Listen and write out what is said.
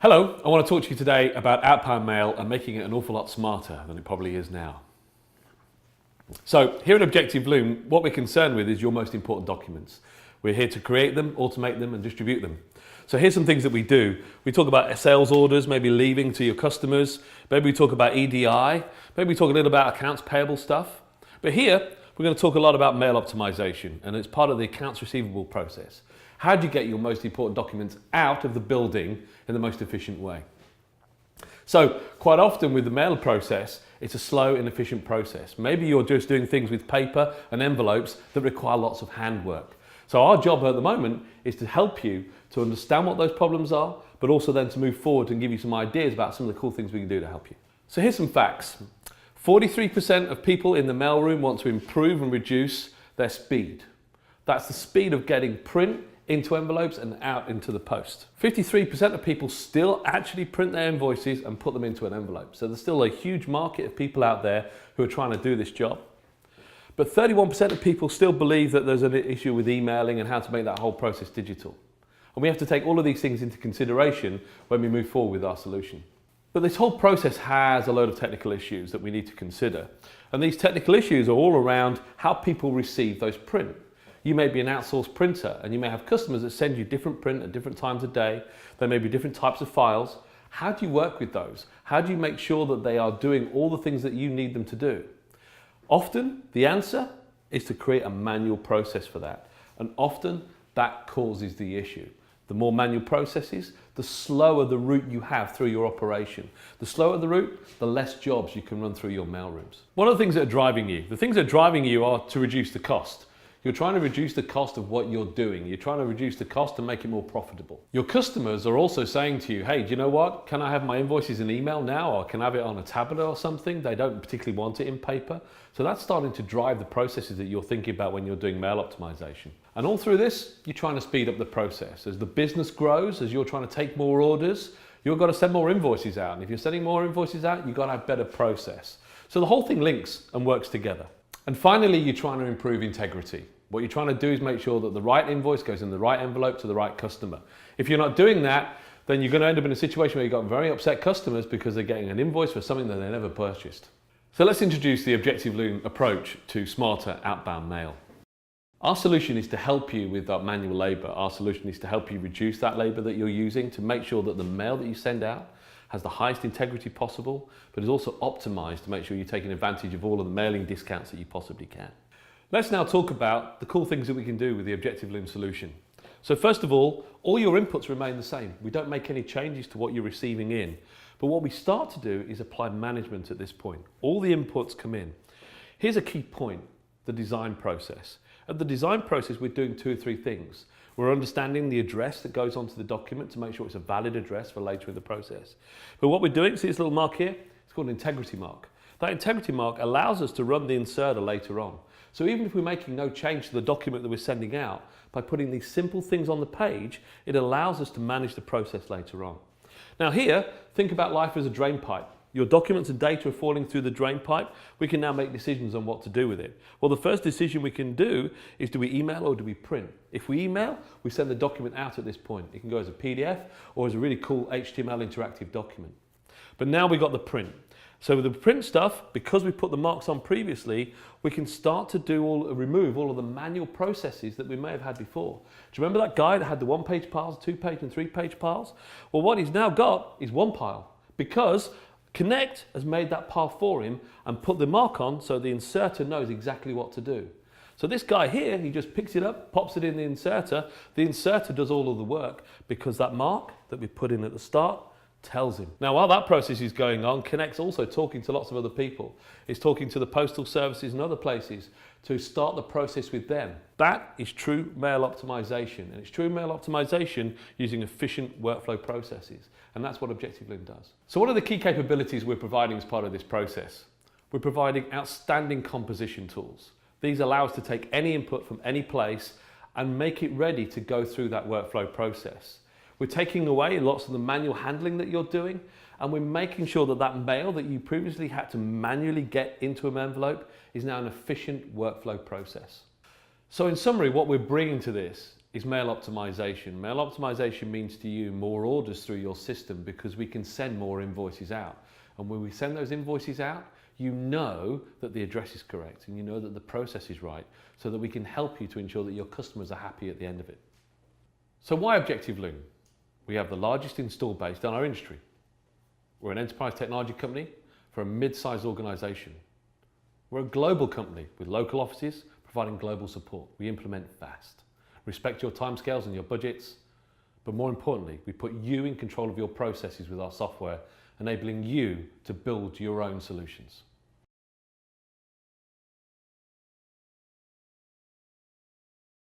Hello, I want to talk to you today about outbound mail and making it an awful lot smarter than it probably is now. So here at Objectif Lune, what we're concerned with is your most important documents. We're here to create them, automate them and distribute them. So here's some things that we do. We talk about sales orders, maybe leaving to your customers. Maybe we talk about EDI. Maybe we talk a little about accounts payable stuff. But here, we're going to talk a lot about mail optimization, and it's part of the accounts receivable process. How do you get your most important documents out of the building in the most efficient way? So quite often with the mail process, it's a slow, inefficient process. Maybe you're just doing things with paper and envelopes that require lots of handwork. So our job at the moment is to help you to understand what those problems are, but also then to move forward and give you some ideas about some of the cool things we can do to help you. So here's some facts. 43% of people in the mailroom want to improve and reduce their speed. That's the speed of getting print into envelopes and out into the post. 53% of people still actually print their invoices and put them into an envelope. So there's still a huge market of people out there who are trying to do this job. But 31% of people still believe that there's an issue with emailing and how to make that whole process digital. And we have to take all of these things into consideration when we move forward with our solution. But this whole process has a load of technical issues that we need to consider. And these technical issues are all around how people receive those print. You may be an outsourced printer and you may have customers that send you different print at different times of day. There may be different types of files. How do you work with those? How do you make sure that they are doing all the things that you need them to do? Often the answer is to create a manual process for that. And often that causes the issue. The more manual processes, the slower the route you have through your operation. The slower the route, the less jobs you can run through your mailrooms. What are the things that are driving you? The things that are driving you are to reduce the cost. You're trying to reduce the cost of what you're doing. You're trying to reduce the cost to make it more profitable. Your customers are also saying to you, hey, do you know what? Can I have my invoices in email now, or can I have it on a tablet or something? They don't particularly want it in paper. So that's starting to drive the processes that you're thinking about when you're doing mail optimization. And all through this, you're trying to speed up the process. As the business grows, as you're trying to take more orders, you've got to send more invoices out. And if you're sending more invoices out, you've got to have better process. So the whole thing links and works together. And finally, you're trying to improve integrity. What you're trying to do is make sure that the right invoice goes in the right envelope to the right customer. If you're not doing that, then you're going to end up in a situation where you've got very upset customers because they're getting an invoice for something that they never purchased. So let's introduce the Objectif Lune approach to smarter outbound mail. Our solution is to help you with that manual labor. Our solution is to help you reduce that labor that you're using to make sure that the mail that you send out has the highest integrity possible, but is also optimized to make sure you're taking advantage of all of the mailing discounts that you possibly can. Let's now talk about the cool things that we can do with the Objectif Lune solution. So first of all your inputs remain the same. We don't make any changes to what you're receiving in. But what we start to do is apply management at this point. All the inputs come in. Here's a key point, the design process. At the design process, we're doing two or three things. We're understanding the address that goes onto the document to make sure it's a valid address for later in the process. But what we're doing, see this little mark here? It's called an integrity mark. That integrity mark allows us to run the inserter later on. So even if we're making no change to the document that we're sending out, by putting these simple things on the page, it allows us to manage the process later on. Now here, think about life as a drain pipe. Your documents and data are falling through the drain pipe. We can now make decisions on what to do with it. Well, the first decision we can do is, do we email or do we print? If we email, we send the document out at this point. It can go as a PDF or as a really cool HTML interactive document. But now we've got the print. So with the print stuff, because we put the marks on previously, we can start to remove all of the manual processes that we may have had before. Do you remember that guy that had the one-page piles, two-page and three-page piles? Well, what he's now got is one pile, because Connect has made that pile for him and put the mark on so the inserter knows exactly what to do. So this guy here, he just picks it up, pops it in the inserter. The inserter does all of the work because that mark that we put in at the start tells him. Now, while that process is going on, Connect's also talking to lots of other people. It's talking to the postal services and other places to start the process with them. That is true mail optimization, and it's true mail optimization using efficient workflow processes, and that's what Objectif Lune does. So what are the key capabilities we're providing as part of this process? We're providing outstanding composition tools. These allow us to take any input from any place and make it ready to go through that workflow process. We're taking away lots of the manual handling that you're doing, and we're making sure that that mail that you previously had to manually get into an envelope is now an efficient workflow process. So in summary, what we're bringing to this is mail optimization. Mail optimization means to you more orders through your system because we can send more invoices out. And when we send those invoices out, you know that the address is correct and you know that the process is right, so that we can help you to ensure that your customers are happy at the end of it. So why Objectif Lune? We have the largest install base in our industry. We're an enterprise technology company for a mid-sized organisation. We're a global company with local offices providing global support. We implement fast, respect your timescales and your budgets, but more importantly, we put you in control of your processes with our software, enabling you to build your own solutions.